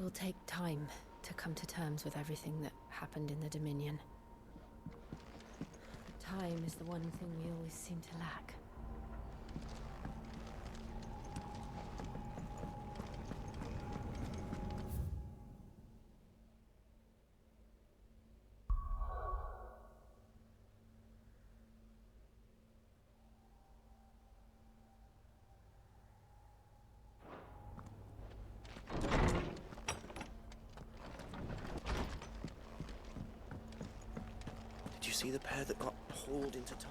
will take time to come to terms with everything that happened in the Dominion. Time is the one thing we always seem to lack. Did you see the pair that got pulled into time?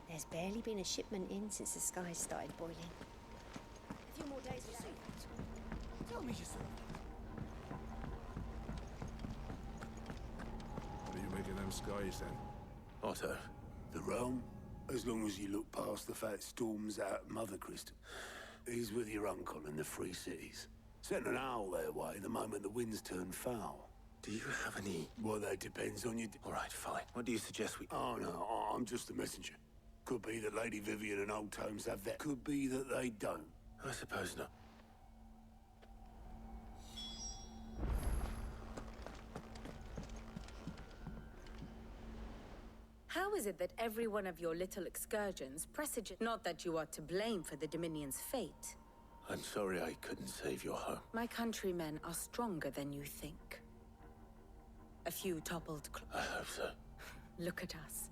There's barely been a shipment in since the sky started boiling. A few more days will see. Tell me yourself. What are you making them skies then? Otto. The realm? As long as you look past the fat storms out Mother Crystal. He's with your uncle in the Free Cities. Sent an owl their way the moment the winds turn foul. Do you have any... Well, that depends on you. All right, fine. What do you suggest we... Oh, no, I'm just a messenger. Could be that Lady Vivian and Old Tomes have that. Could be that they don't. I suppose not. How is it that every one of your little excursions presages not that you are to blame for the Dominion's fate? I'm sorry I couldn't save your home. My countrymen are stronger than you think. A few toppled I hope so. Look at us.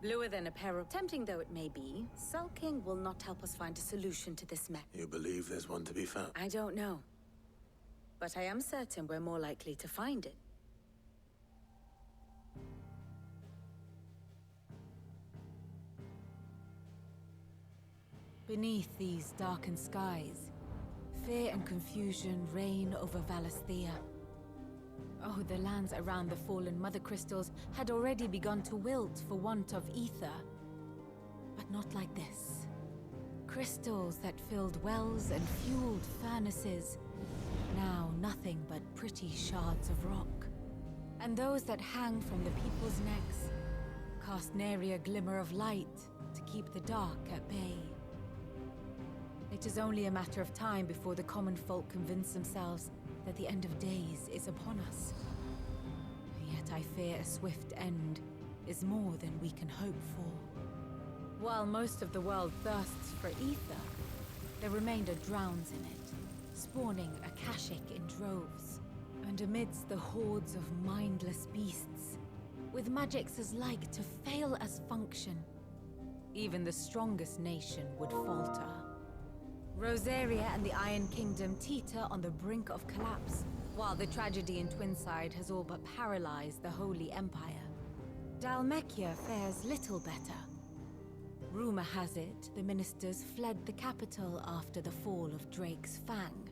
Bluer than a pair of... Tempting though it may be, sulking will not help us find a solution to this mess. You believe there's one to be found? I don't know. But I am certain we're more likely to find it. Beneath these darkened skies, fear and confusion reign over Valisthea. Oh, the lands around the fallen Mother Crystals had already begun to wilt for want of ether. But not like this. Crystals that filled wells and fueled furnaces. Now nothing but pretty shards of rock. And those that hang from the people's necks cast nary a glimmer of light to keep the dark at bay. It is only a matter of time before the common folk convince themselves that the end of days is upon us. Yet I fear a swift end is more than we can hope for. While most of the world thirsts for ether, the remainder drowns in it, spawning Akashic in droves. And amidst the hordes of mindless beasts, with magics as like to fail as function, even the strongest nation would falter. Rosaria and the Iron Kingdom teeter on the brink of collapse, while the tragedy in Twinside has all but paralyzed the Holy Empire. Dalmekia fares little better. Rumor has it the ministers fled the capital after the fall of Drake's Fang,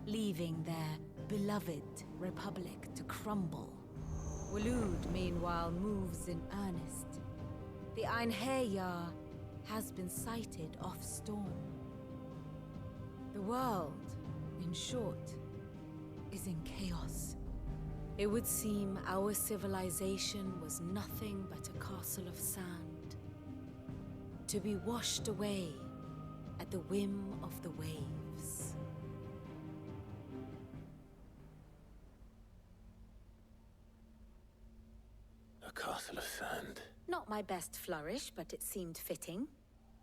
leaving their beloved republic to crumble. Waloed, meanwhile, moves in earnest. The Einherjar has been sighted off-storm. The world, in short, is in chaos. It would seem our civilization was nothing but a castle of sand, to be washed away at the whim of the waves. A castle of sand. Not my best flourish, but it seemed fitting.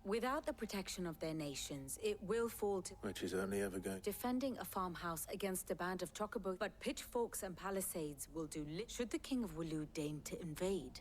Without the protection of their nations, it will fall to... Which is only ever going... Defending a farmhouse against a band of chocobos, but pitchforks and palisades will do should the King of Waloed deign to invade.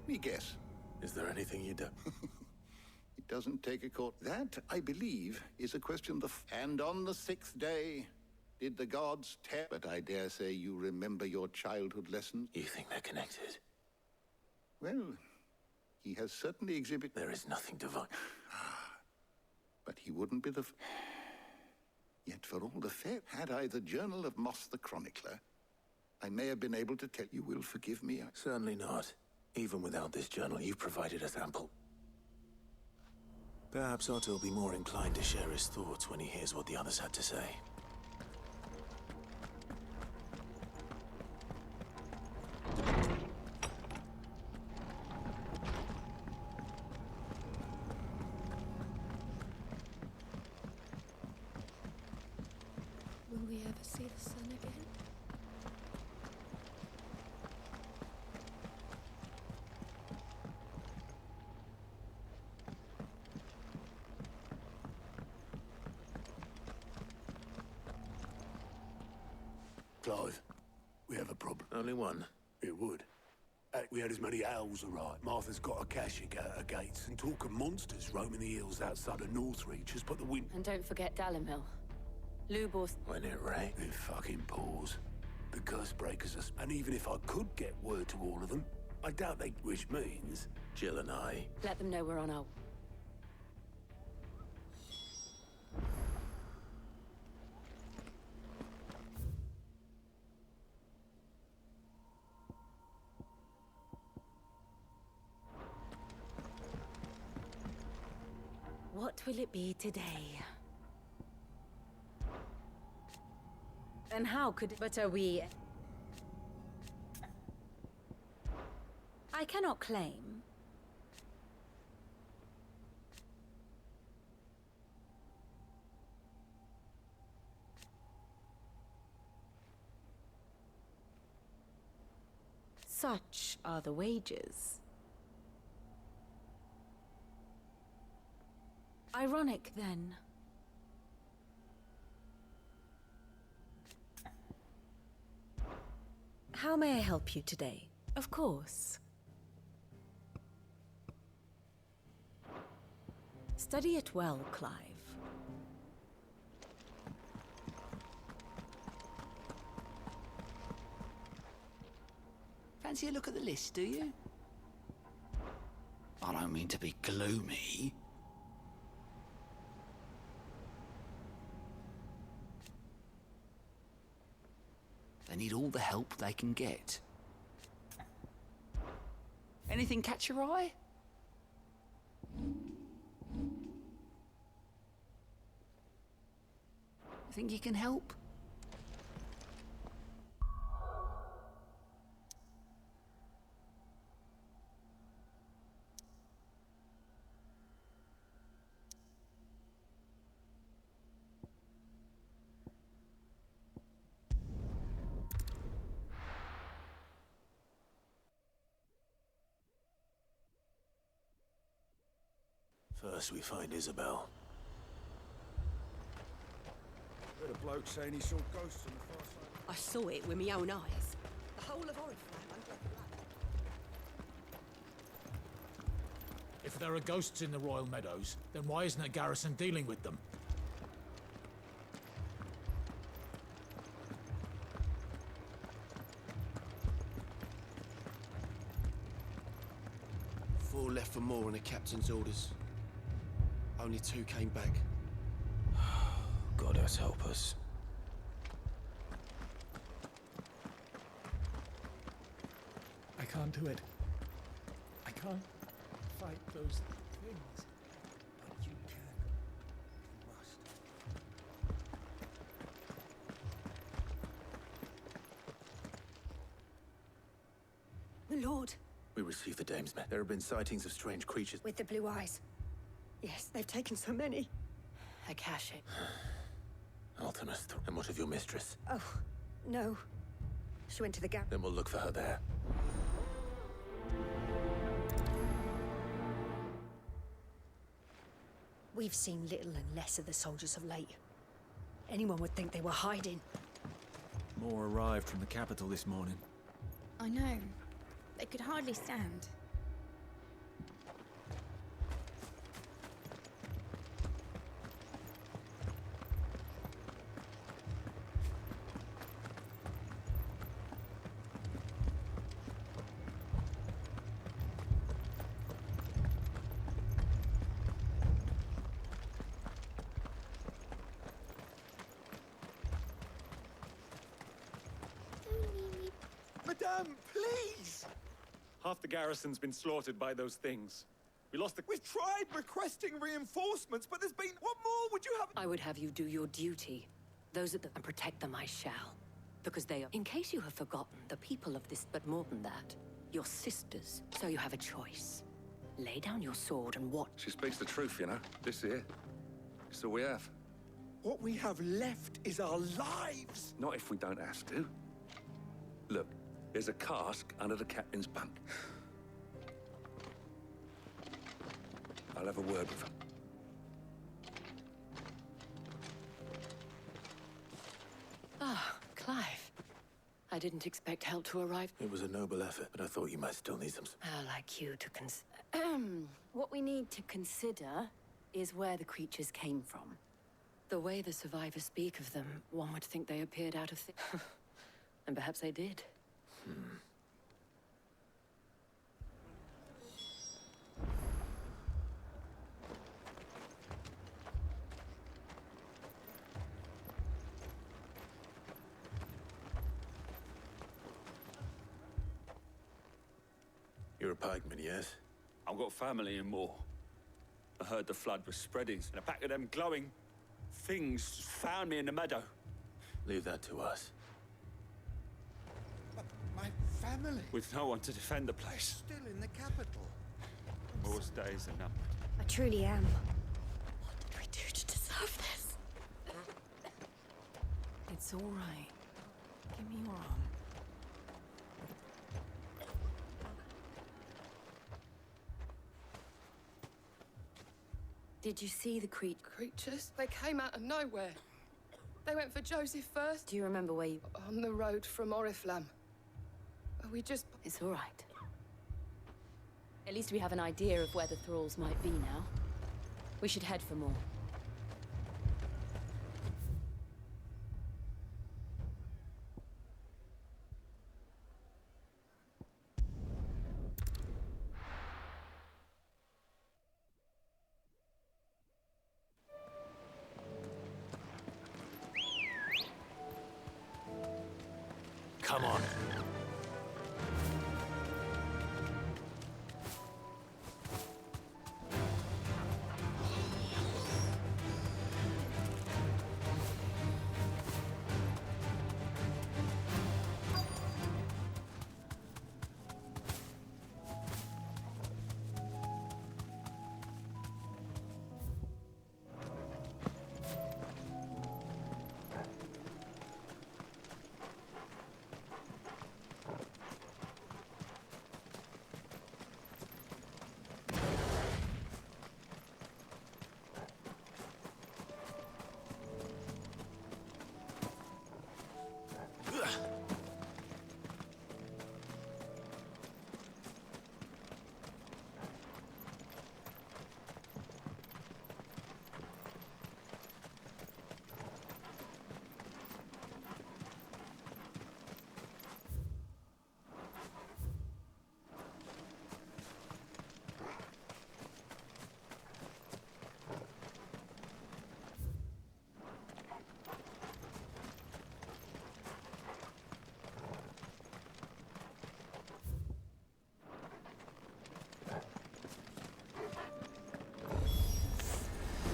Let me guess. Is there anything you do? It doesn't take a court. That, I believe, is a question And on the sixth day, did the gods tell? But I dare say you remember your childhood lessons. You think they're connected? Well, he has certainly exhibited... There is nothing divine. But he wouldn't be the... Yet for all the fair, had I the Journal of Moss the Chronicler, I may have been able to tell you. Will forgive me. Certainly not. Even without this journal, you've provided us ample. Perhaps Otto will be more inclined to share his thoughts when he hears what the others had to say. Will we ever see the sun again? Clive, we have a problem. Only one. It would. We had as many owls, all right. Martha's got a caching at her gates, and talk of monsters roaming the hills outside of Northreach has put the wind... And don't forget Dalimil. Lubos. When it rains. It fucking pours. The curse breakers us. And even if I could get word to all of them, I doubt they... Which means... Jill and I... Let them know we're on our... What will it be today? And how could it... But are we... I cannot claim. Such are the wages. Ironic, then. How may I help you today? Of course. Study it well, Clive. Fancy a look at the list, do you? I don't mean to be gloomy. They need all the help they can get. Anything catch your eye? Think you can help? First we find Isabel. Heard a bloke saying he saw ghosts on the far side. I saw it with my own eyes. The whole of Oriflamme under a flood. If there are ghosts in the Royal Meadows, then why isn't a garrison dealing with them? Four left for more on the captain's orders. Only 2 came back. God has help us. I can't do it. I can't fight those things. But you can. You must. The Lord. We received the Dame's men. There have been sightings of strange creatures. With the blue eyes. Yes, they've taken so many. Akashi. Artemis, and what of your mistress? Oh, no. She went to the gap. Then we'll look for her there. We've seen little and less of the soldiers of late. Anyone would think they were hiding. More arrived from the capital this morning. I know. They could hardly stand. Please! Half the garrison's been slaughtered by those things. We lost the... We've tried requesting reinforcements, but there's been... What more would you have? I would have you do your duty. Those at the... and protect them I shall. Because they are... In case you have forgotten, the people of this... But more than that, your sisters. So you have a choice. Lay down your sword and watch. She speaks the truth, you know. This here. It's all we have. What we have left is our lives. Not if we don't have to. Look, there's a cask under the captain's bunk. I'll have a word with him. Ah, Clive. I didn't expect help to arrive. It was a noble effort, but I thought you might still need some... I'd like you to what we need to consider is where the creatures came from. The way the survivors speak of them, one would think they appeared out of and perhaps they did. You're a pikeman, yes? I've got family in Moor. I heard the flood was spreading, and a pack of them glowing things found me in the meadow. Leave that to us. But my family... With no one to defend the place. Still in the capital. Moor's days are numbered. I truly am. What did we do to deserve this? It's all right. Give me your arm. Did you see the Creatures? They came out of nowhere. They went for Joseph first. Do you remember where you... On the road from Oriflamme. We just... It's all right. At least we have an idea of where the thralls might be now. We should head for more. Come on.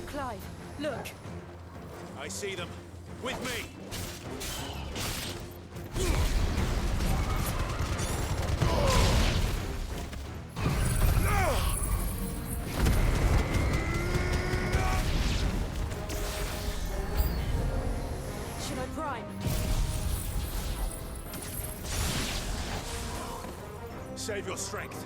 Clive, look! I see them. With me! Should I prime? Save your strength.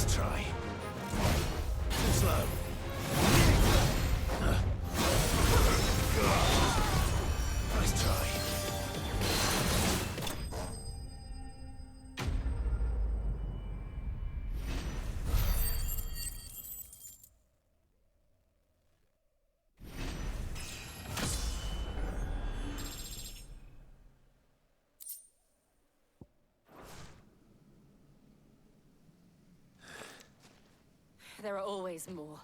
Nice try. Too slow. Nice try. There are always more.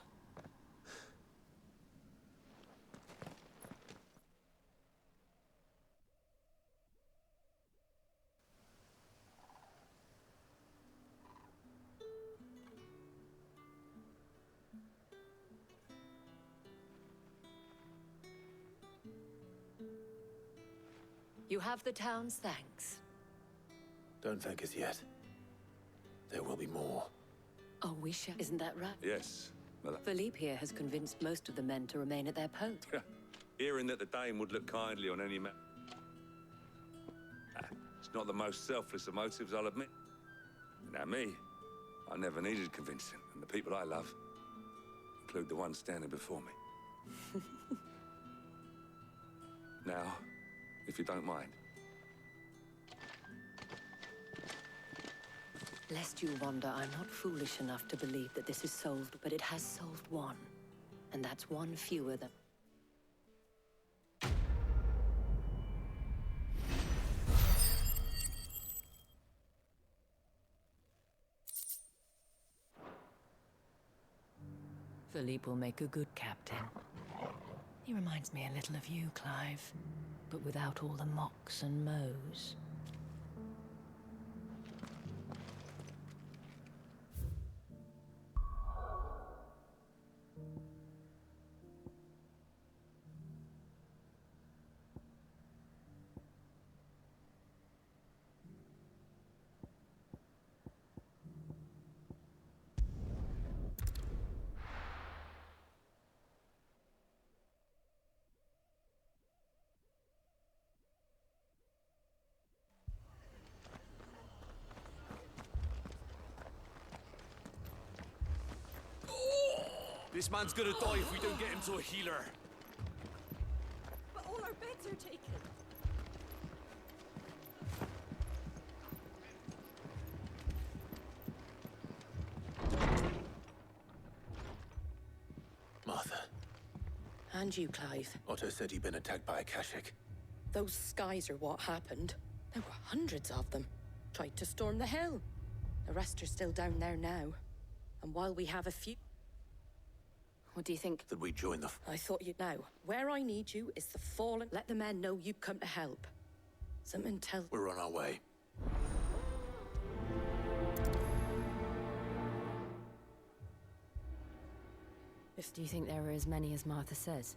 You have the town's thanks. Don't thank us yet. There will be more. Oh, we shall. Isn't that right? Yes, Mother. Philippe here has convinced most of the men to remain at their post. Hearing that the Dame would look kindly on any man. It's not the most selfless of motives, I'll admit. Now me, I never needed convincing, and the people I love include the one standing before me. Now, if you don't mind. Lest you wonder, I'm not foolish enough to believe that this is solved, but it has solved one. And that's one fewer than... Philippe will make a good captain. He reminds me a little of you, Clive, but without all the mocks and mows. This man's gonna die if we don't get him to a healer. But all our beds are taken. Martha. And you, Clive. Otto said he'd been attacked by a Kashik. Those skies are what happened. There were hundreds of them. Tried to storm the hill. The rest are still down there now. And while we have a few... What do you think? That we join the... I thought you'd know. Where I need you is the fallen. Let the men know you've come to help. Something tell... We're on our way. Do you think there are as many as Martha says?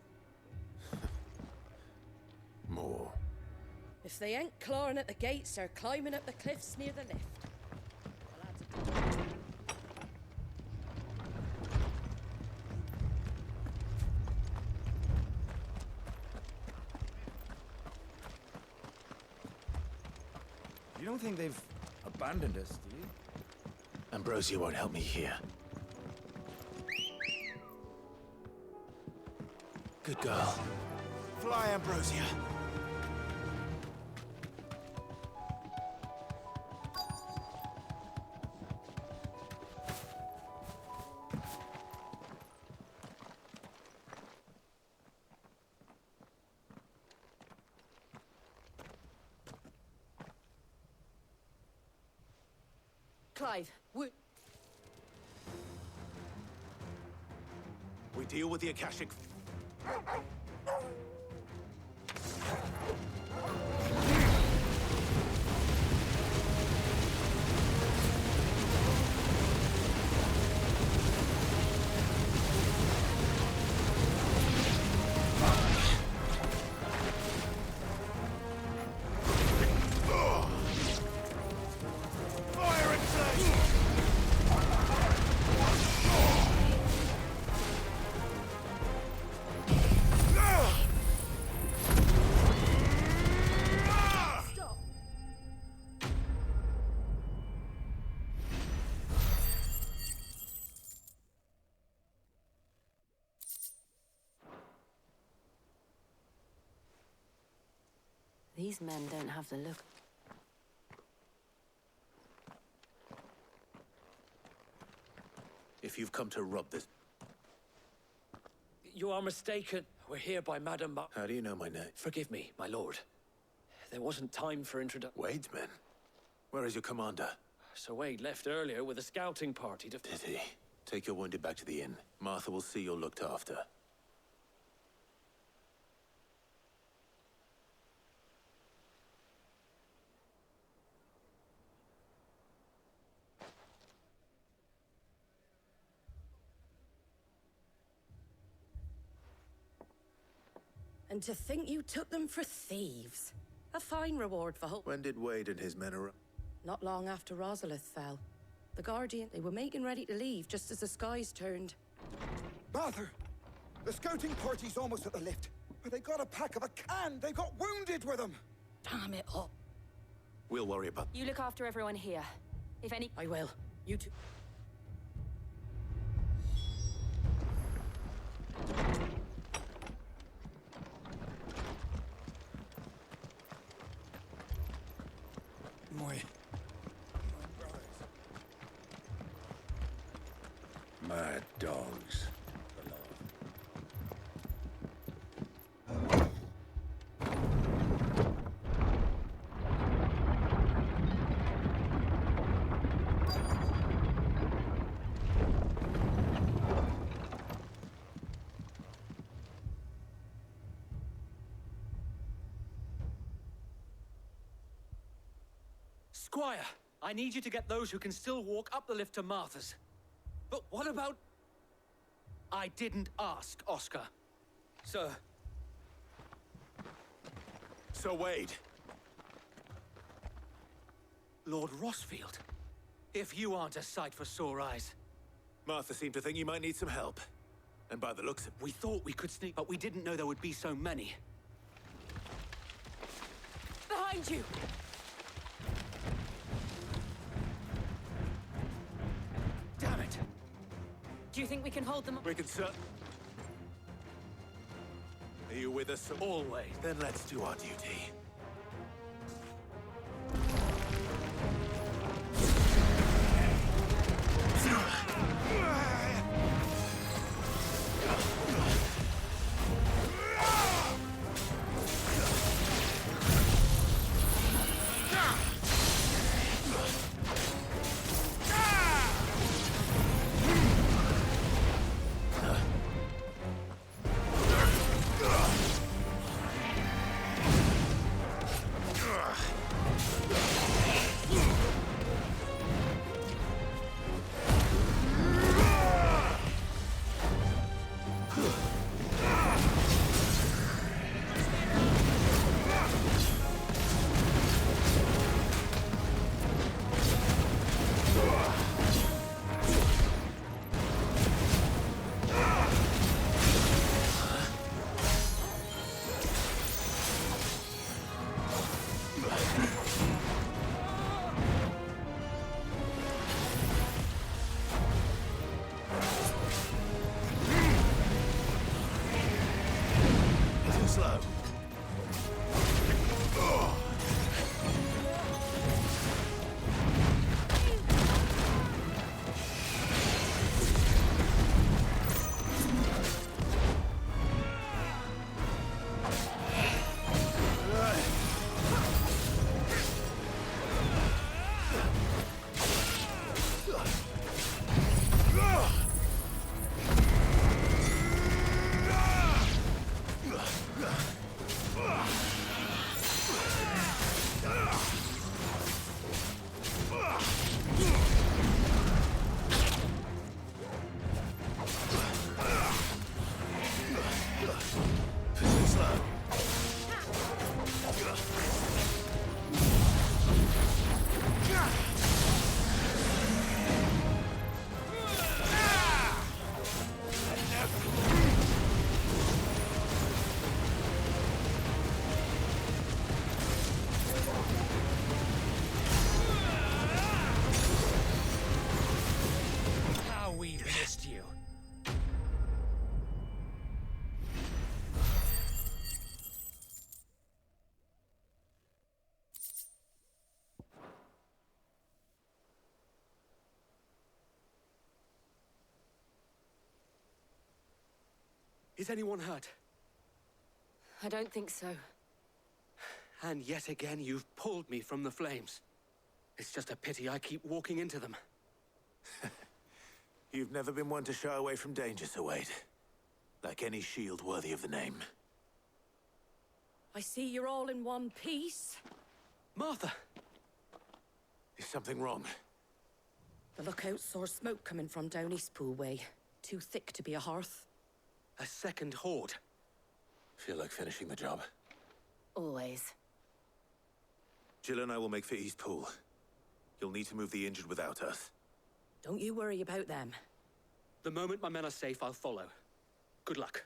More. If they ain't clawing at the gates, they're climbing up the cliffs near the lift. You don't think they've abandoned us, do you? Ambrosia won't help me here. Good girl. Fly, Ambrosia. Clive, we deal with the Akashic. These men don't have the look. If you've come to rob this... You are mistaken. We're here by Madame How do you know my name? Forgive me, my lord. There wasn't time for introduction. Wade's men? Where is your commander? Sir Wade left earlier with a scouting party to... Did he? Take your wounded back to the inn. Martha will see you're looked after. And to think you took them for thieves. A fine reward for hope. When did Wade and his men arrive? Not long after Rosalith fell. The Guardian, they were making ready to leave just as the skies turned. Martha! The scouting party's almost at the lift. But they got a pack of a can! They got wounded with them! Damn it up. We'll worry about... You look after everyone here. If any... I will. You two... Mad dogs. Squire, I need you to get those who can still walk up the lift to Martha's. But what about... I didn't ask, Oscar. Sir. Sir Wade. Lord Rossfield. If you aren't a sight for sore eyes. Martha seemed to think you might need some help. And by the looks of... We thought we could sneak, but we didn't know there would be so many. Behind you! Damn it! Do you think we can hold them? We can, sir. Are you with us? Always. Then let's do our duty. Is anyone hurt? I don't think so. And yet again, you've pulled me from the flames. It's just a pity I keep walking into them. You've never been one to shy away from danger, Sir Wade. Like any shield worthy of the name. I see you're all in one piece. Martha! Is something wrong? The lookout saw smoke coming from down Eastpool way. Too thick to be a hearth. A second horde. Feel like finishing the job? Always. Jill and I will make for Eastpool. You'll need to move the injured without us. Don't you worry about them. The moment my men are safe, I'll follow. Good luck.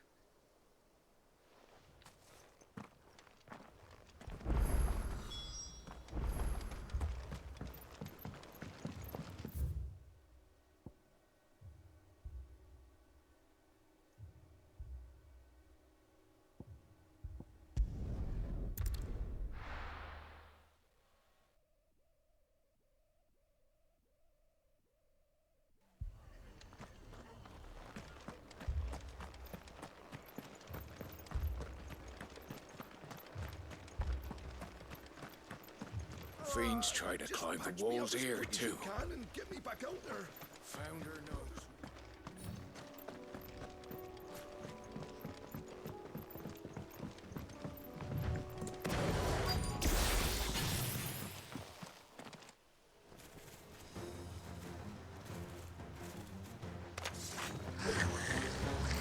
Fiends try to climb the walls here, too. And get me back out there. Found her nose.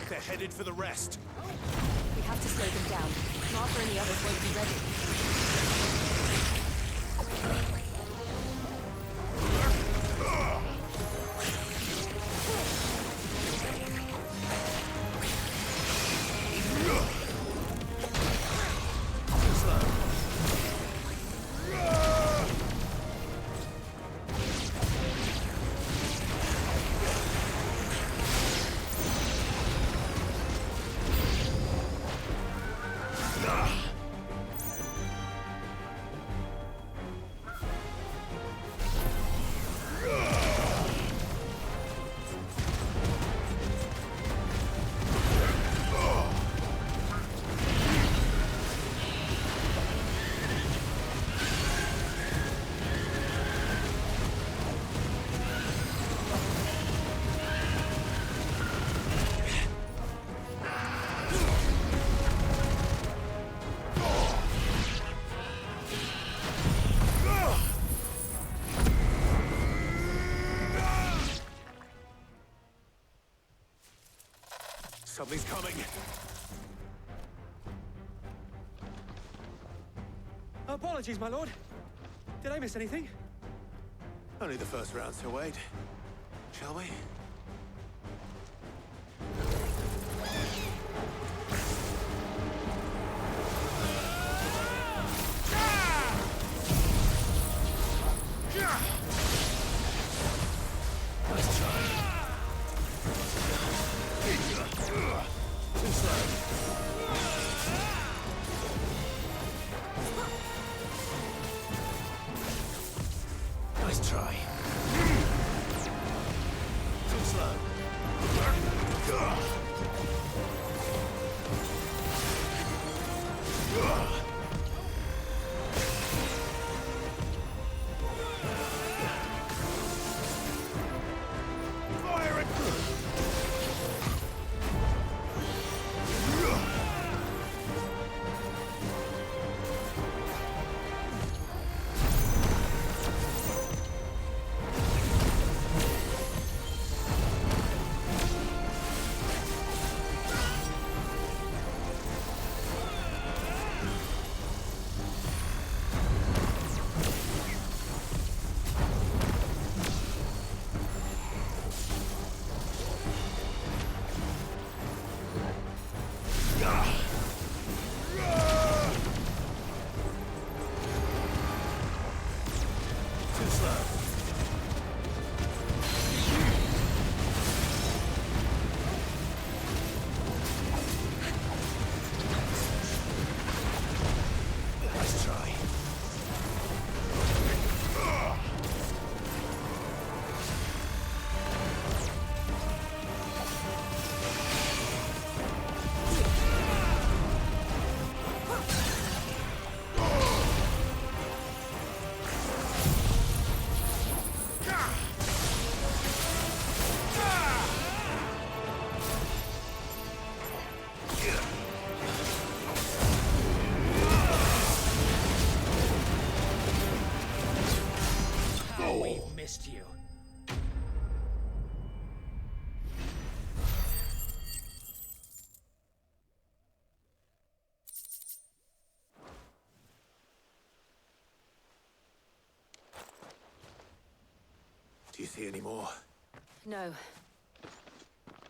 They're headed for the rest. We have to slow them down. Martha and the others won't be ready. Something's coming. Apologies, my lord. Did I miss anything? Only the first round, Sir Wade. Shall we? Nice try. Too slow. Nice try. Too slow. Fire it! see any more? No.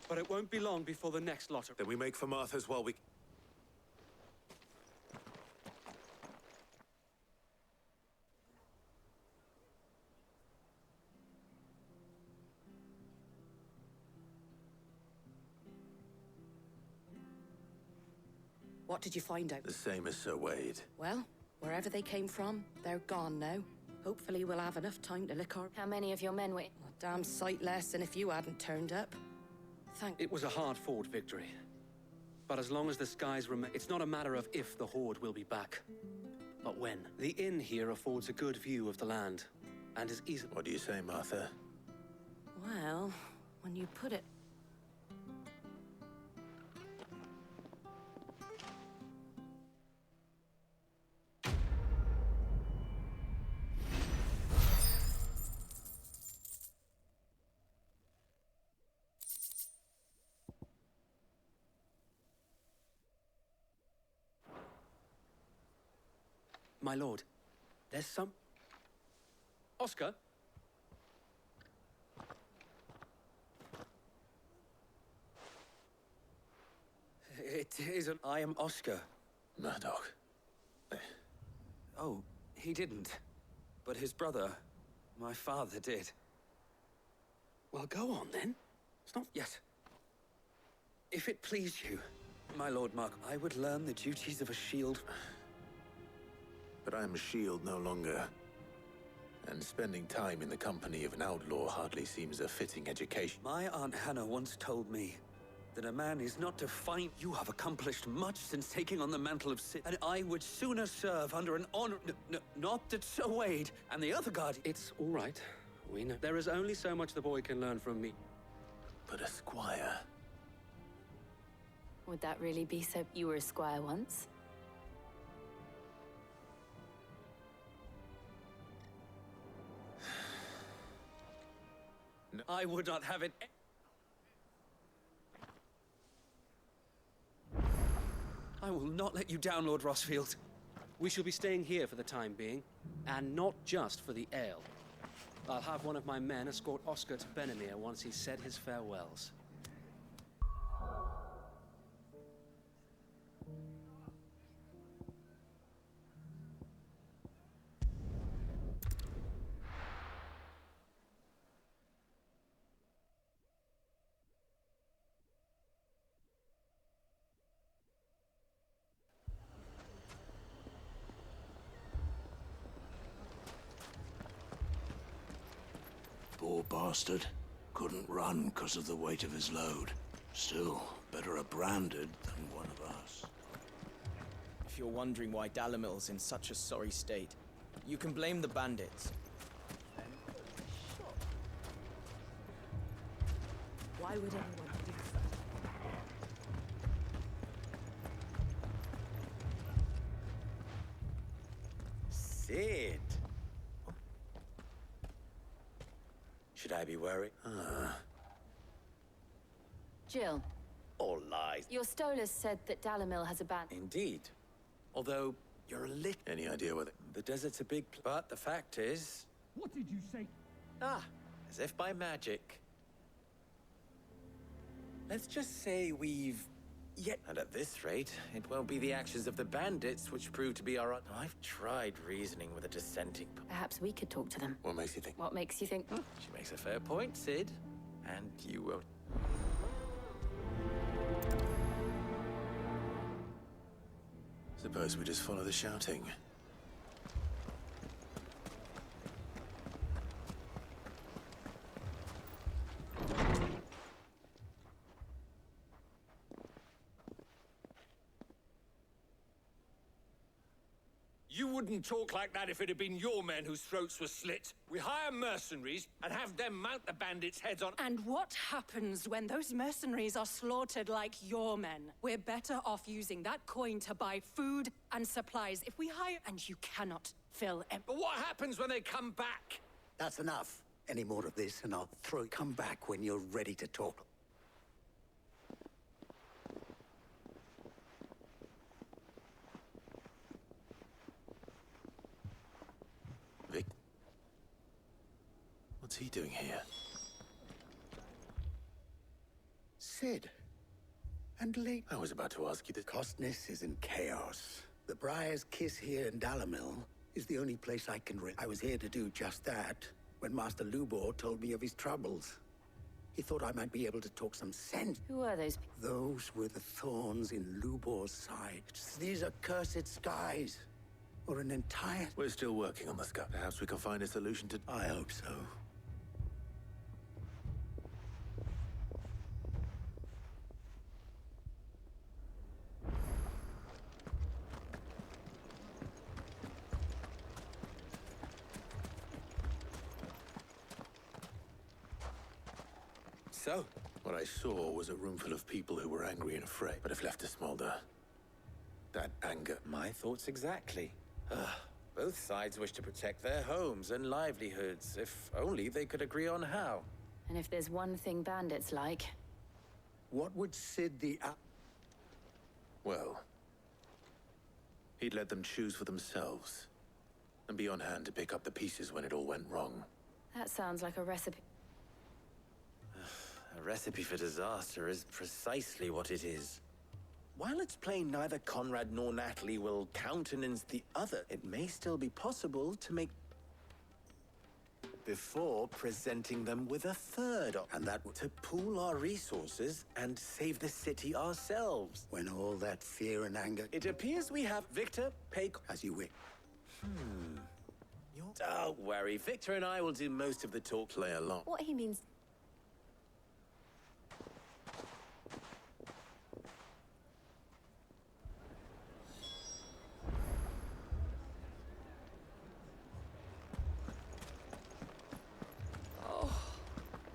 But it won't be long before the next lot. Then we make for Martha's while we... What did you find out? The same as Sir Wade. Well, wherever they came from, they're gone now. Hopefully we'll have enough time to lick our... How many of your men were... A damn sight less than if you hadn't turned up. It was a hard-fought victory. But as long as the skies remain... It's not a matter of if the Horde will be back, but when. The inn here affords a good view of the land, and is easy... What do you say, Martha? Well, when you put it... My lord, there's some... Oscar? It isn't... I am Oscar. Murdoch. Oh, he didn't. But his brother, my father, did. Well, go on, then. It's not yet. If it please you, My lord Mark, I would learn the duties of a shield. But I am a shield no longer. And spending time in the company of an outlaw hardly seems a fitting education. My Aunt Hannah once told me that a man is not to fight. You have accomplished much since taking on the mantle of sin, and I would sooner serve under an honor... not that Sir Wade and the other guard... It's all right. We know. There is only so much the boy can learn from me. But a squire... Would that really be so? You were a squire once? No, I would not have it. I will not let you down, Lord Rossfield. We shall be staying here for the time being, and not just for the ale. I'll have one of my men escort Oscar to Benimir once he's said his farewells. Poor bastard. Couldn't run because of the weight of his load. Still, better a branded than one of us. If you're wondering why Dalamil's in such a sorry state, you can blame the bandits. Why would anyone do that? Sid. Should I be worried? Jill. All lies. Your Stolas said that Dalamil has abandoned... Indeed. Although, you're a lick. Any idea what... The desert's a big... But the fact is... What did you say? Ah, as if by magic. Let's just say we've... And at this rate, it won't be the actions of the bandits which prove to be our... I've tried reasoning with a dissenting... Perhaps we could talk to them. What makes you think? What makes you think... She makes a fair point, Sid. And you won't... Suppose we just follow the shouting. You wouldn't talk like that if it had been your men whose throats were slit. We hire mercenaries and have them mount the bandits' heads on... And what happens when those mercenaries are slaughtered like your men? We're better off using that coin to buy food and supplies. If we hire... And you cannot fill... But what happens when they come back? That's enough. Any more of this and I'll throw... Come back when you're ready to talk. Vic? What's he doing here? Cid. And late. I was about to ask you this. Costness is in chaos. The Briar's Kiss here in Dalamil is the only place I can I was here to do just that when Master Lubor told me of his troubles. He thought I might be able to talk some sense. Who are those? Those were the thorns in Lubor's side. These are cursed skies. Or an entire... We're still working on the sky. Perhaps we can find a solution to... I hope so. So? What I saw was a room full of people who were angry and afraid, but if left to smolder. That anger... My thoughts exactly. Both sides wish to protect their homes and livelihoods, if only they could agree on how. And if there's one thing bandits like... What would Cid the... Well... He'd let them choose for themselves. And be on hand to pick up the pieces when it all went wrong. That sounds like a recipe. A recipe for disaster is precisely what it is. While it's plain neither Conrad nor Natalie will countenance the other, it may still be possible to make... before presenting them with a third option. And that to pool our resources and save the city ourselves. When all that fear and anger... It appears we have Victor, Pake... As you wish. Don't worry, Victor and I will do most of the talk. Play along. What he means...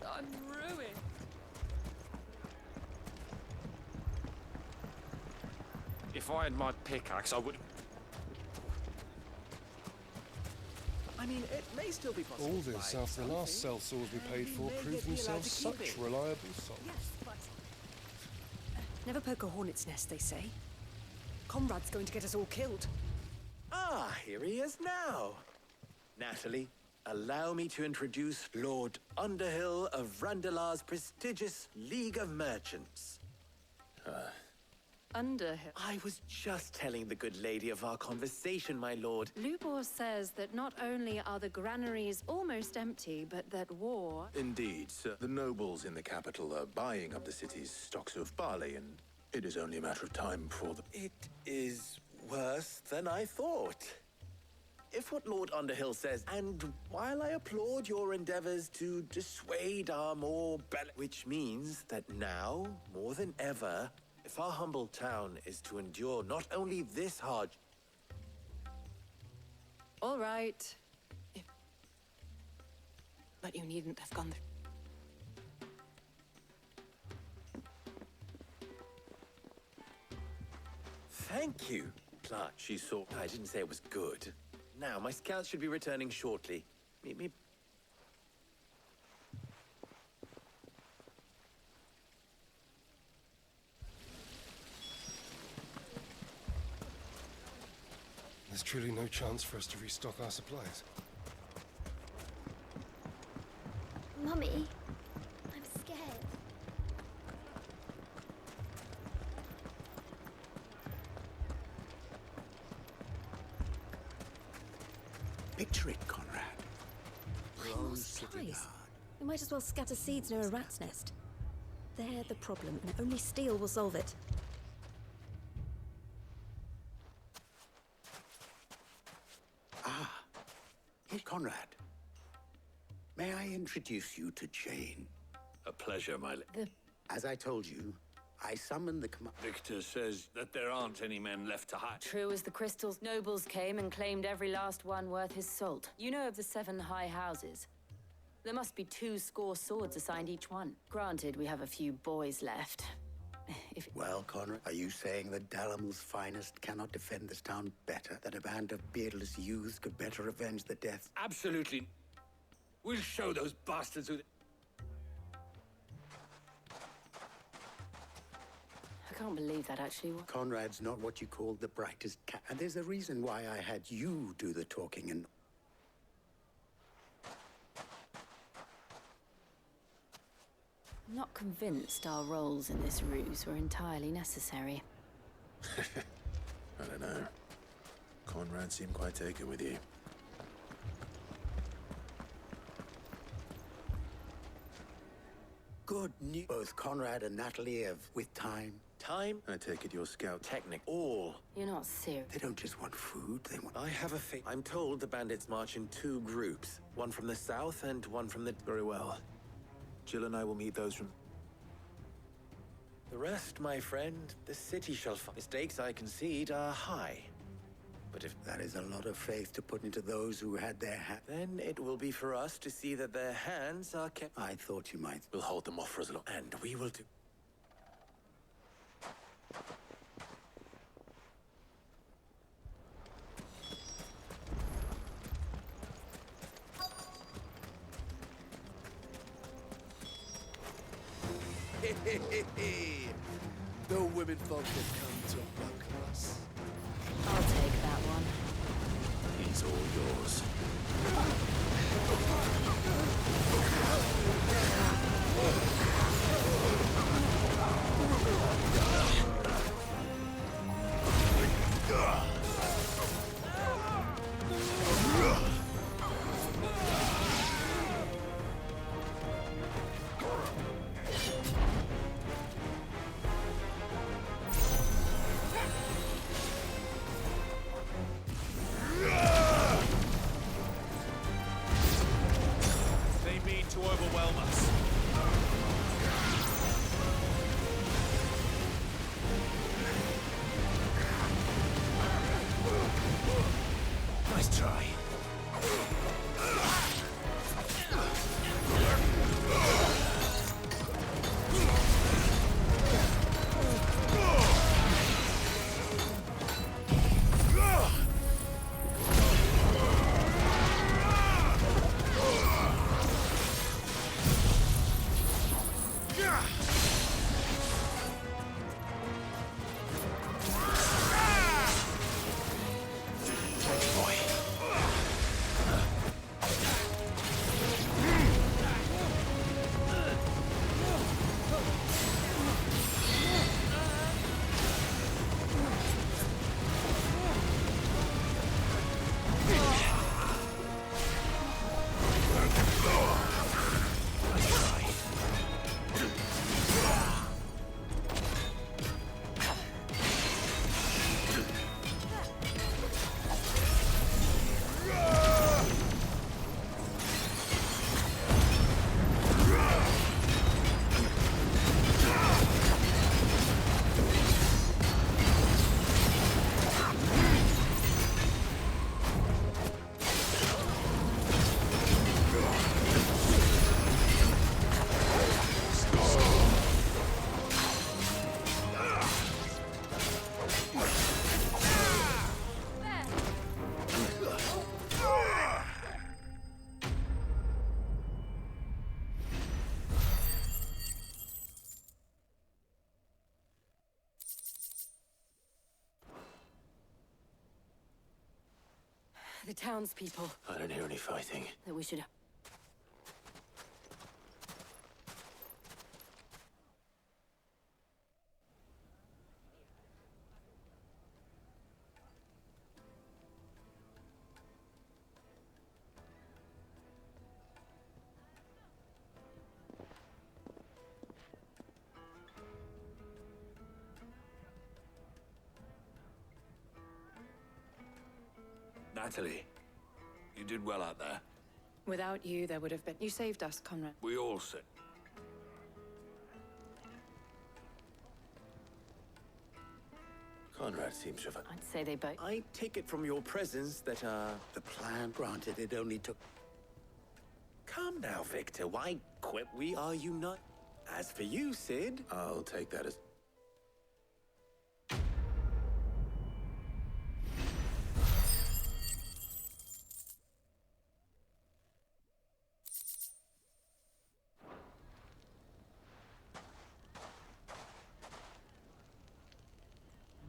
I'm ruined. If I had my pickaxe, I would... I mean, it may still be possible. All this after the last cell saws we paid for proved themselves such reliable salts. Yes, but... Never poke a hornet's nest, they say. Conrad's going to get us all killed. Ah, here he is now. Natalie, allow me to introduce Lord Underhill of Randalar's prestigious League of Merchants. Underhill? I was just telling the good lady of our conversation, my lord. Lubor says that not only are the granaries almost empty, but that war... Indeed, sir. The nobles in the capital are buying up the city's stocks of barley, and it is only a matter of time before the... It is worse than I thought. If what Lord Underhill says, and while I applaud your endeavors to dissuade our more which means that now, more than ever, if our humble town is to endure not only this hard... All right. But you needn't have gone there. Thank you, Clark. She saw... I didn't say it was good. Now, my scouts should be returning shortly. Meet me... There's truly no chance for us to restock our supplies. Mummy, I'm scared. Picture it, Conrad. More spies. We might as well scatter seeds near a rat's nest. They're the problem, and only steel will solve it. Hey, Conrad. May I introduce you to Jane? A pleasure, my... As I told you, I summoned the Victor says that there aren't any men left to hide. True as the crystals, nobles came and claimed every last one worth his salt. You know of the 7 high houses. There must be 2 swords assigned each one. Granted, we have a few boys left. Well, Conrad, are you saying that Dalamil's finest cannot defend this town better? That a band of beardless youths could better avenge the death? Absolutely. We'll show those bastards who... I can't believe that actually. Conrad's not what you call the brightest cat. And there's a reason why I had you do the talking and... I'm not convinced our roles in this ruse were entirely necessary. I don't know. Conrad seemed quite taken with you. Good news. Both Conrad and Natalie have, with time. Time? I take it your scout Technic. All. You're not serious. They don't just want food, they want... I have a thing. I'm told the bandits march in 2 groups. One from the south and one from the... Very well. Jill and I will meet those from... The rest, my friend, the city shall find. Mistakes, I concede, are high. But if that is a lot of faith to put into those who had their then it will be for us to see that their hands are kept. I thought you might. We'll hold them off for as long. And we will do. The women folk have come to welcome us. I'll take that one. He's all yours. To overwhelm us. Nice try. The townspeople. I don't hear any fighting. That we should... Natalie, you did well out there. Without you, there would have been... You saved us, Conrad. We all said. Conrad seems to have... I'd say they both... I take it from your presence that, The plan, granted, it only took... Come now, Victor, why quit? We are united. As for you, Sid... I'll take that as...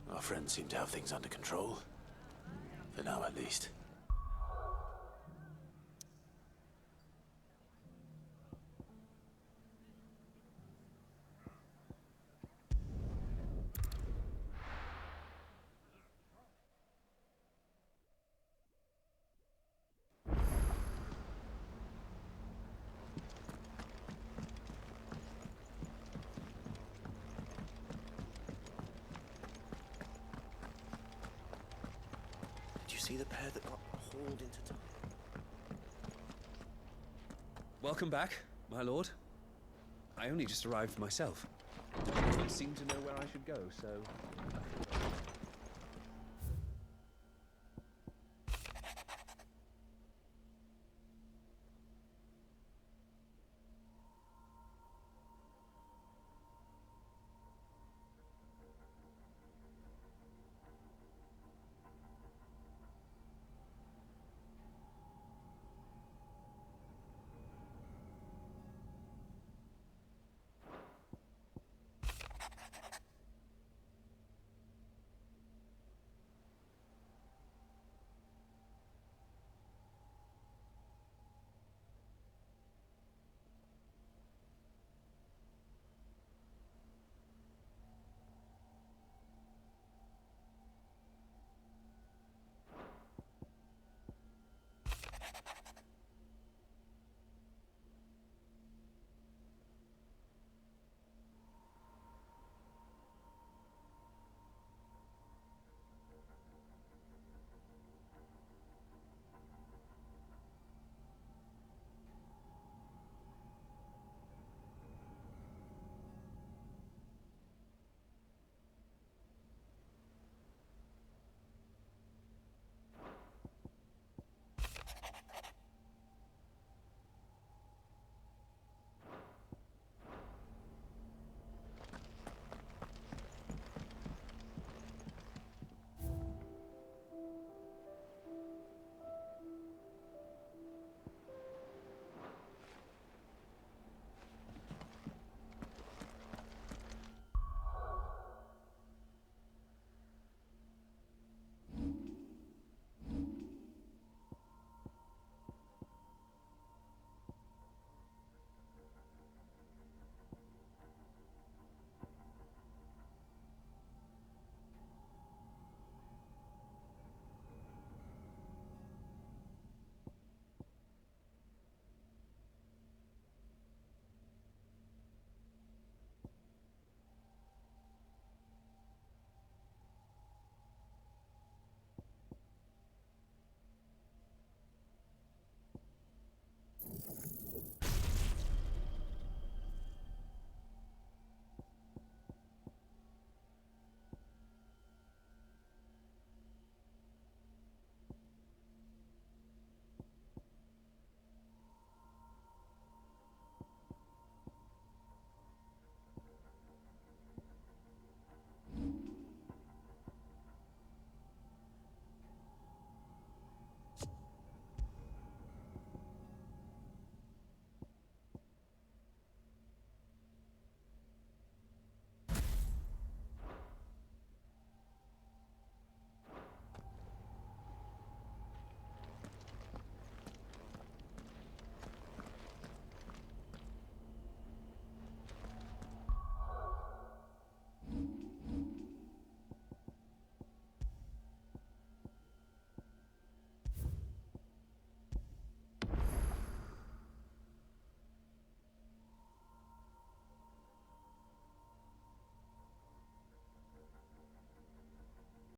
Our friends seem to have things under control. For now, at least. see the pair that got hauled into time? Welcome back, my lord. I only just arrived myself. Don't seem to know where I should go, so...